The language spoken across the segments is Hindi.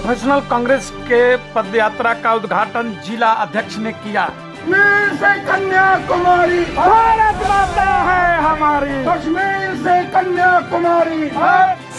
प्रोफेशनल कांग्रेस के पदयात्रा का उद्घाटन जिला अध्यक्ष ने किया। कश्मीर से कन्याकुमारी भारत माता है हमारी, कश्मीर से कन्याकुमारी।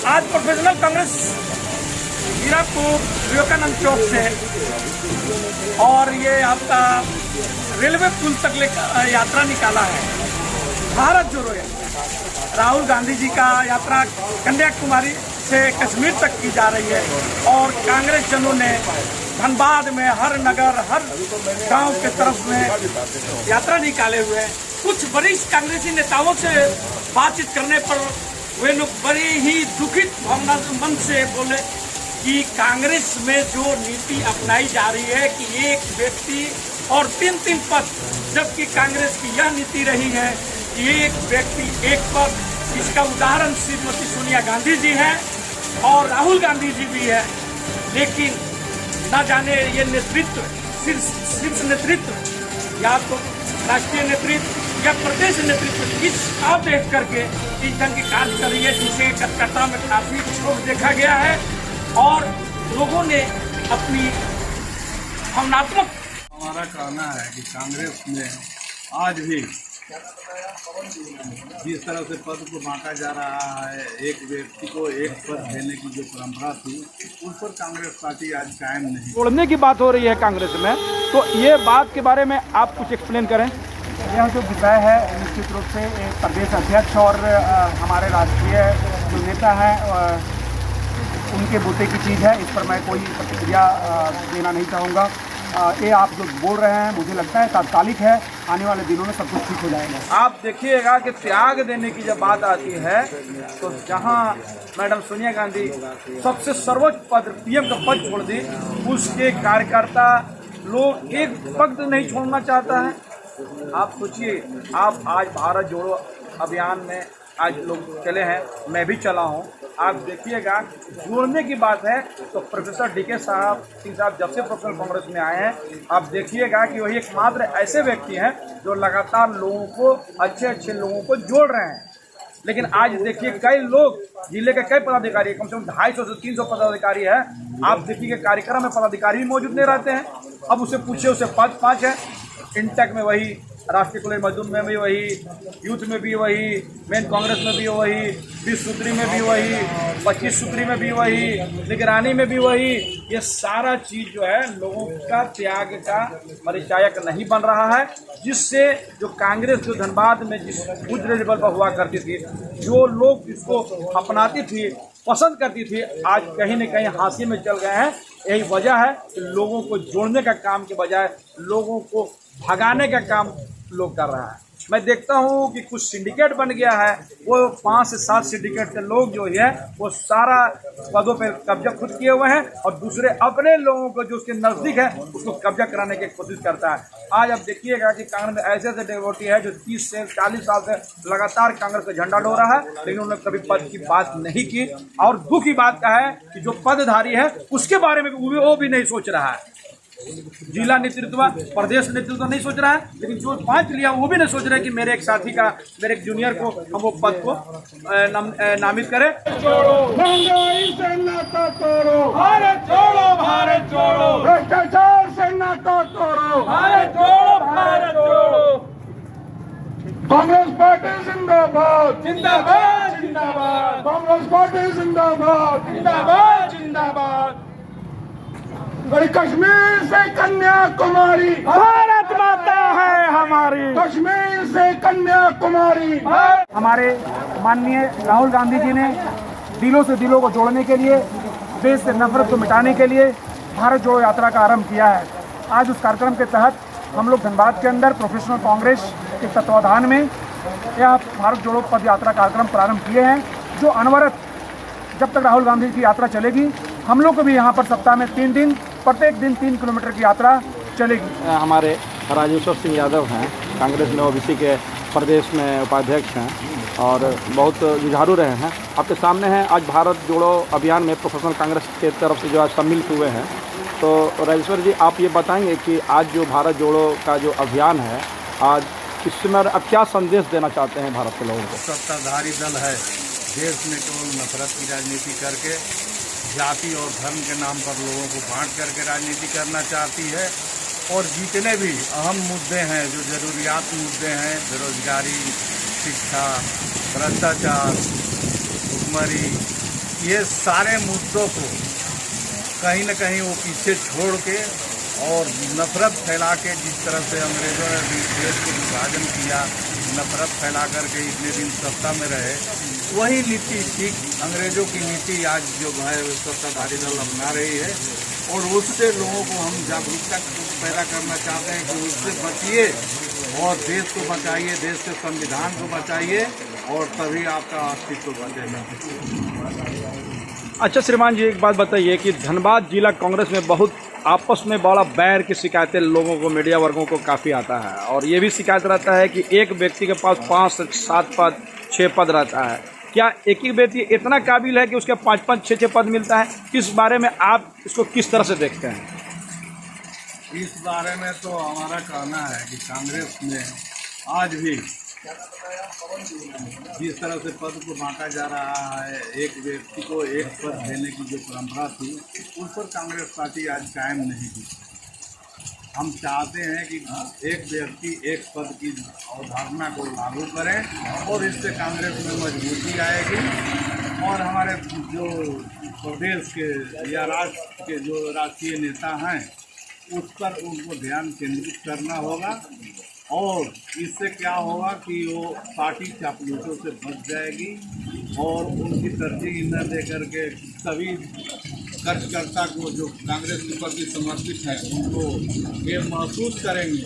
आज प्रोफेशनल कांग्रेस हीरापुर विवेकानंद चौक से और ये आपका रेलवे पुल तक लेकर यात्रा निकाला है। भारत जोड़ो यात्रा राहुल गांधी जी का यात्रा कन्याकुमारी से कश्मीर तक की जा रही है और कांग्रेस जनों ने धनबाद में हर नगर हर गांव के तरफ में यात्रा निकाले हुए हैं। कुछ वरिष्ठ कांग्रेसी नेताओं से बातचीत करने पर वे लोग बड़े ही दुखित भावना मन से बोले कि कांग्रेस में जो नीति अपनाई जा रही है कि एक व्यक्ति और तीन पद, जबकि कांग्रेस की यह नीति रही है कि एक व्यक्ति एक पद। इसका उदाहरण श्रीमती सोनिया गांधी जी हैं और राहुल गांधी जी भी है। लेकिन न जाने ये नेतृत्व शीर्ष नेतृत्व या तो राष्ट्रीय नेतृत्व या प्रदेश नेतृत्व किस आप देख करके इस ढंग की कार्य कर रही है, जिसे कलकत्ता में काफी क्षोभ देखा गया है और लोगों ने अपनी भावनात्मक। हमारा कहना है कि कांग्रेस में आज भी जिस तरह से पद को बांटा जा रहा है, एक व्यक्ति को एक पद देने की जो परंपरा थी उस पर कांग्रेस पार्टी आज कायम नहीं। तोड़ने की बात हो रही है कांग्रेस में, तो ये बात के बारे में आप कुछ एक्सप्लेन करें। यह जो विषय है निश्चित रूप से प्रदेश अध्यक्ष और हमारे राष्ट्रीय जो नेता हैं उनके बूते की चीज़ है। इस पर मैं कोई प्रतिक्रिया देना नहीं चाहूँगा। ये आप जो बोल रहे हैं मुझे लगता है तात्कालिक है, आने वाले दिनों में सब कुछ ठीक हो जाएगा। आप देखिएगा कि त्याग देने की जब बात आती है तो जहां मैडम सोनिया गांधी सबसे सर्वोच्च पद पीएम का पद छोड़ दी, उसके कार्यकर्ता लोग एक पद नहीं छोड़ना चाहता है। आप सोचिए, आप आज भारत जोड़ो अभियान में आज लोग चले हैं, मैं भी चला हूं। आप देखिएगा जोड़ने की बात है तो प्रोफेसर डीके सिंह साहब जब से प्रोफेशनल कांग्रेस में आए हैं, आप देखिएगा कि वही एकमात्र ऐसे व्यक्ति हैं जो लगातार लोगों को अच्छे लोगों को जोड़ रहे हैं। लेकिन आज देखिए कई लोग जिले के कई पदाधिकारी, कम से कम 250 से 300 पदाधिकारी है। आप देखिए कार्यक्रम में पदाधिकारी भी मौजूद नहीं रहते हैं। अब उसे पूछे, उसे पद 5 है। इंटेक में वही, राष्ट्रीय कॉलेज मजदूर में भी वही, यूथ में भी वही, मेन कांग्रेस में भी वही, 20 सूत्री में भी वही, 25 सूत्री में भी वही, निगरानी में भी वही। ये सारा चीज जो है लोगों का त्याग का परिचायक नहीं बन रहा है, जिससे जो कांग्रेस जो धनबाद में जिस बुद्ध लेवल पर हुआ करती थी, जो लोग इसको अपनाती थी, पसंद करती थी, आज कहीं न कहीं हाशिए में चल गए हैं। यही वजह है कि लोगों को जोड़ने का काम के बजाय लोगों को भगाने का काम लोग कर रहा है। मैं देखता हूँ कि कुछ सिंडिकेट बन गया है, वो 5 से 7 सिंडिकेट के लोग जो है वो सारा पदों पर कब्जा खुद किए हुए हैं और दूसरे अपने लोगों को जो उसके नज़दीक है उसको कब्जा कराने की कोशिश करता है। आज आप देखिएगा कि कांग्रेस में ऐसे डेवोटी है जो 30 से 40 साल से लगातार कांग्रेस का झंडा डो रहा है, लेकिन उन्होंने कभी पद की बात नहीं की। और दुख की बात का है कि जो पदधारी है उसके बारे में वो भी नहीं सोच रहा है। जिला नेतृत्व, प्रदेश नेतृत्व नहीं सोच रहा है, लेकिन जो 5 लिया वो भी नहीं सोच रहा है कि मेरे एक साथी का, मेरे एक जूनियर को हम वो पद को नामित करें। महंगाई से नाता तोड़ो, भारत जोड़ो, भारत जोड़ो, भ्रष्टाचार से नाता तोड़ो, भारत जोड़ो, भारत जोड़ो। कांग्रेस पार्टी जिंदाबाद, जिंदाबाद, जिंदाबाद, कांग्रेस पार्टी जिंदाबाद, जिंदाबाद, जिंदाबाद। कश्मीर से कन्याकुमारी, भारत माता है हमारी, कश्मीर से कन्याकुमारी। हमारे माननीय राहुल गांधी जी ने दिलों से दिलों को जोड़ने के लिए, देश से नफरत को मिटाने के लिए भारत जोड़ो यात्रा का आरंभ किया है। आज उस कार्यक्रम के तहत हम लोग धनबाद के अंदर प्रोफेशनल कांग्रेस के तत्वाधान में यह भारत जोड़ो पद यात्रा कार्यक्रम प्रारंभ किए हैं, जो अनवरत जब तक राहुल गांधी की यात्रा चलेगी हम लोग को भी यहाँ पर सप्ताह में 3 दिन, प्रत्येक दिन 3 किलोमीटर की यात्रा चलेगी। हमारे राजेश्वर सिंह यादव हैं, कांग्रेस में ओबीसी के प्रदेश में उपाध्यक्ष हैं और बहुत जुझारू रहे हैं। आपके सामने हैं आज भारत जोड़ो अभियान में प्रोफेशनल कांग्रेस के तरफ से जो आज सम्मिलित हुए हैं। तो राजेश्वर जी, आप ये बताएंगे कि आज जो भारत जोड़ो का जो अभियान है, आज इसमें आप क्या संदेश देना चाहते हैं भारत के लोगों को? सत्ताधारी दल है, देश में केवल नफरत की राजनीति करके जाति और धर्म के नाम पर लोगों को बांट करके राजनीति करना चाहती है। और जितने भी अहम मुद्दे हैं, जो ज़रूरियात मुद्दे हैं, बेरोजगारी, शिक्षा, भ्रष्टाचार, भुखमरी, ये सारे मुद्दों को कहीं न कहीं वो पीछे छोड़ के और नफरत फैला के, जिस तरह से अंग्रेज़ों ने देश को विभाजन किया, नफरत फैला करके इतने दिन सत्ता में रहे, वही नीति ठीक अंग्रेज़ों की नीति आज जो है सत्ताधारी दल अपना रही है। और उससे लोगों को हम जागरूकता पैदा करना चाहते हैं कि उससे बचिए और देश को बचाइए, देश के संविधान को बचाइए, और तभी आपका अस्तित्व बचेगा। अच्छा श्रीमान जी, एक बात बताइए कि धनबाद जिला कांग्रेस में बहुत आपस में बड़ा बैर की शिकायतें लोगों को, मीडिया वर्गों को काफ़ी आता है, और ये भी शिकायत रहता है कि एक व्यक्ति के पास 5 से 7 पद 6 पद रहता है। क्या एक ही व्यक्ति इतना काबिल है कि उसके 5-5 6-6 पद मिलता है? इस बारे में आप इसको किस तरह से देखते हैं? इस बारे में तो हमारा कहना है कि कांग्रेस में आज भी जिस तरह से पद को बांटा जा रहा है, एक व्यक्ति को एक पद देने की जो परंपरा थी, उस पर कांग्रेस पार्टी आज कायम नहीं थी। हम चाहते हैं कि एक व्यक्ति एक पद की अवधारणा को लागू करें और इससे कांग्रेस में मजबूती आएगी, और हमारे जो प्रदेश के या राष्ट्र के जो राष्ट्रीय नेता हैं उस पर उनको ध्यान केंद्रित करना होगा। और इससे क्या होगा कि वो पार्टी चापलूसों से बच जाएगी और उनकी तरजीह न दे करके सभी कार्यकर्ता को जो कांग्रेस के प्रति समर्पित है उनको ये महसूस करेंगे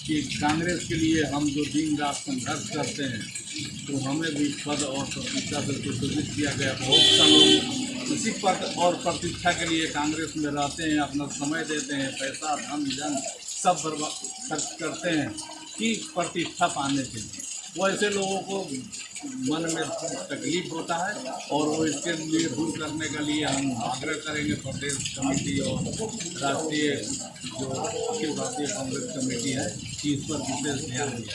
कि कांग्रेस के लिए हम जो दिन रात संघर्ष करते हैं, तो हमें भी पद और प्रतिष्ठा से सुशोभित किया गया। बहुत सा लोग इसी पद और प्रतिष्ठा के लिए कांग्रेस में रहते हैं, अपना समय देते हैं, पैसा धन जन सब बर्बाद खर्च करते हैं कि प्रतिष्ठा पाने के लिए। वो ऐसे लोगों को मन में तकलीफ होता है, और वो इसके लिए दूर करने के लिए हम आग्रह करेंगे प्रदेश कमेटी और राष्ट्रीय जो अखिल भारतीय कांग्रेस कमेटी है कि इस पर विशेष ध्यान दिया।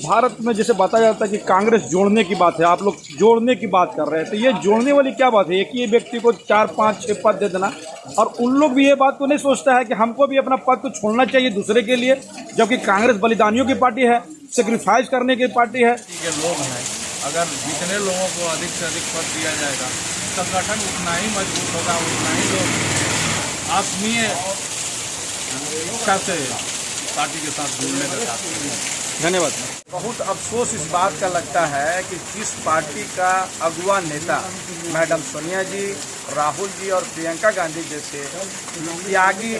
भारत में जैसे बताया जाता है कि कांग्रेस जोड़ने की बात है, आप लोग जोड़ने की बात कर रहे हैं, तो ये जोड़ने वाली क्या बात है? एक ही व्यक्ति को 4-5-6 पद दे देना, और उन लोग भी ये बात को नहीं सोचता है कि हमको भी अपना पद को छोड़ना चाहिए दूसरे के लिए, जबकि कांग्रेस बलिदानियों की पार्टी है, सेक्रीफाइस करने की पार्टी है। के लोग हैं, अगर जितने लोगों को अधिक से अधिक पद दिया जाएगा, संगठन उतना ही मजबूत होगा, उतना ही लोग आत्मीय इच्छा से पार्टी के साथ जुड़ने का चाहते हैं। धन्यवाद। बहुत अफसोस इस बात का लगता है कि जिस पार्टी का अगुआ नेता मैडम सोनिया जी, राहुल जी और प्रियंका गांधी जैसे त्यागी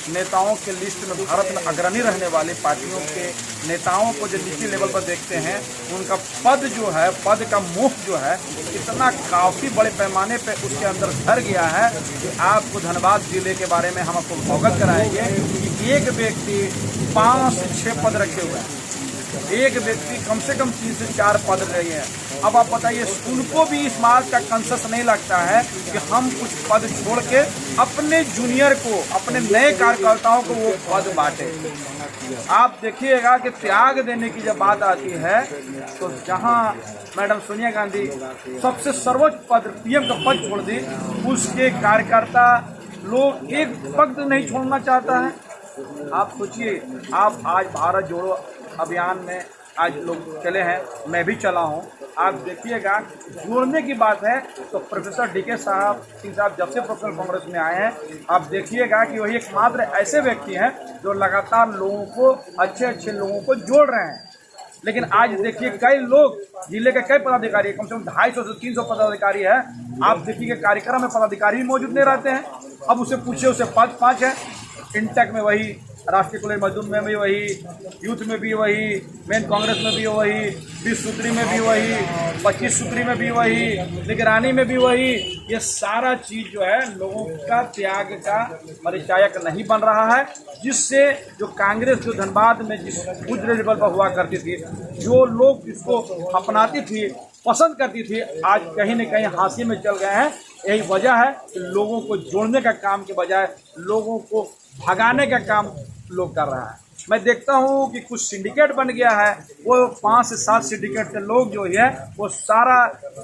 नेताओं के लिस्ट में भारत में अग्रणी रहने वाली पार्टियों के नेताओं को जो निचले लेवल पर देखते हैं, उनका पद जो है, पद का मोह जो है, इतना काफ़ी बड़े पैमाने पे उसके अंदर भर गया है कि आपको धनबाद जिले के बारे में हम आपको अवगत कराएंगे कि एक व्यक्ति 5 से 6 पद रखे हुए हैं, एक व्यक्ति कम से कम 3 से 4 पद रहे हैं। अब आप बताइए, उनको भी इस बात का कंसेस नहीं लगता है कि हम कुछ पद छोड़ के अपने जूनियर को, अपने नए कार्यकर्ताओं को वो पद बांटे। आप देखिएगा कि त्याग देने की जब बात आती है, तो जहां मैडम सोनिया गांधी सबसे सर्वोच्च पद पीएम का पद छोड़ दी, उसके कार्यकर्ता लोग एक पद नहीं छोड़ना चाहता है। आप सोचिए, आप आज भारत जोड़ो अभियान में आज लोग चले हैं, मैं भी चला हूं। आप देखिएगा, जोड़ने की बात है तो प्रोफेसर डीके सिंह साहब जब से प्रोफेशनल कांग्रेस में आए हैं, आप देखिएगा कि वही एकमात्र ऐसे व्यक्ति हैं जो लगातार लोगों को, अच्छे लोगों को जोड़ रहे हैं। लेकिन आज देखिए, कई लोग, जिले के कई पदाधिकारी, कम से कम 250 से 300 पदाधिकारी है, आप देखिए कार्यक्रम में पदाधिकारी भी मौजूद नहीं रहते हैं। अब उसे पूछे, उसे पद 5 है, इंटेक में वही, राष्ट्रीय कॉलेज मजदूर में भी वही, यूथ में भी वही, मेन कांग्रेस में भी वही, 20 सूत्री में भी वही, 25 सूत्री में भी वही, निगरानी में भी वही। ये सारा चीज़ जो है लोगों का त्याग का परिचायक नहीं बन रहा है, जिससे जो कांग्रेस जो धनबाद में जिस उच्च लेवल पर हुआ करती थी, जो लोग इसको अपनाती थी, पसंद करती थी, आज कहीं न कहीं हाशिए में चल गए हैं। यही वजह है कि लोगों को जोड़ने का काम के बजाय लोगों को भगाने का काम लोग कर रहा है। मैं देखता हूँ कि कुछ सिंडिकेट बन गया है, वो 5 से 7 सिंडिकेट के लोग जो है वो सारा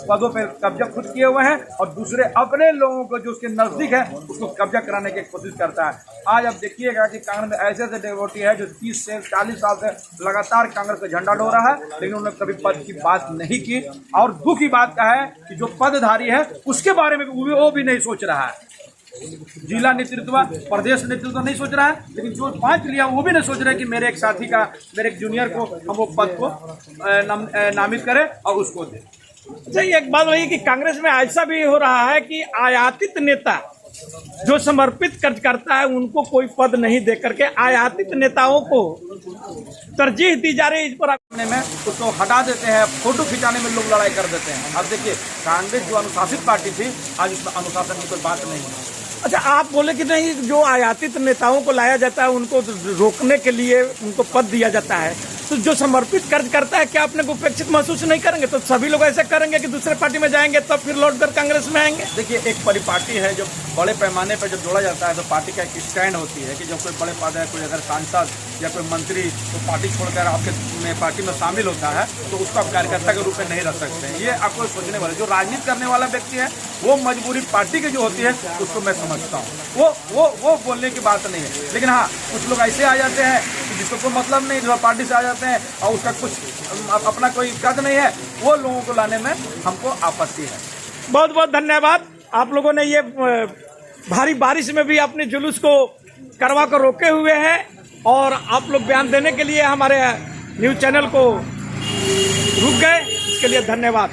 पदों पर कब्जा खुद किए हुए हैं और दूसरे अपने लोगों को जो उसके नजदीक है उसको कब्जा कराने की कोशिश करता है। आज आप देखिएगा कि कांग्रेस में ऐसे ऐसे डेवोटी है जो 30 से 40 साल से लगातार कांग्रेस का झंडा डो रहा है, लेकिन उन्होंने कभी पद की बात नहीं की। और दुख की बात का है कि जो पदधारी है उसके बारे में वो भी नहीं सोच रहा है। जिला नेतृत्व, प्रदेश नेतृत्व नहीं सोच रहा है, लेकिन जो 5 लिया वो भी नहीं सोच रहे कि मेरे एक साथी का, मेरे एक जूनियर को हम वो पद को नामित करें और उसको दें। अच्छा, एक बात वही कि कांग्रेस में ऐसा भी हो रहा है कि आयातित नेता जो समर्पित कार्य करता है उनको कोई पद नहीं दे करके आयातित नेताओं को तरजीह दी जा रही है। इस पर में उसको हटा देते हैं, फोटो खिंचाने में लोग लड़ाई कर देते हैं। अब देखिए, कांग्रेस जो अनुशासित पार्टी थी, आज उसमें अनुशासन की कोई बात नहीं है। अच्छा, आप बोले कि नहीं, जो आयातित नेताओं को लाया जाता है उनको रोकने के लिए उनको पद दिया जाता है, तो जो समर्पित कार्य करता है क्या अपने को उपेक्षित महसूस नहीं करेंगे? तो सभी लोग ऐसा करेंगे कि दूसरे पार्टी में जाएंगे तब फिर लौटकर कांग्रेस में आएंगे। देखिए, एक परिपाटी है, जो बड़े पैमाने पर जब जोड़ा जाता है तो पार्टी का एक स्टैंड होती है कि जब कोई बड़े पद है, कोई अगर सांसद या कोई मंत्री तो पार्टी छोड़कर आपके पार्टी में शामिल होता है तो उसको आप कार्यकर्ता के रूप में नहीं रख सकते हैं। ये आपको सोचने वाला, जो राजनीति करने वाला व्यक्ति है वो मजबूरी पार्टी की जो होती है उसको मैं समझता हूँ, वो बोलने की बात नहीं है। लेकिन हाँ, कुछ लोग ऐसे आ जाते हैं जिसको कोई मतलब नहीं, जो पार्टी से आ जाते हैं और उसका कुछ अपना कोई कद नहीं है, वो लोगों को लाने में हमको आपत्ति है। बहुत बहुत धन्यवाद। आप लोगों ने ये भारी बारिश में भी अपने जुलूस को करवा कर रोके हुए हैं और आप लोग बयान देने के लिए हमारे न्यूज़ चैनल को रुक गए, इसके लिए धन्यवाद।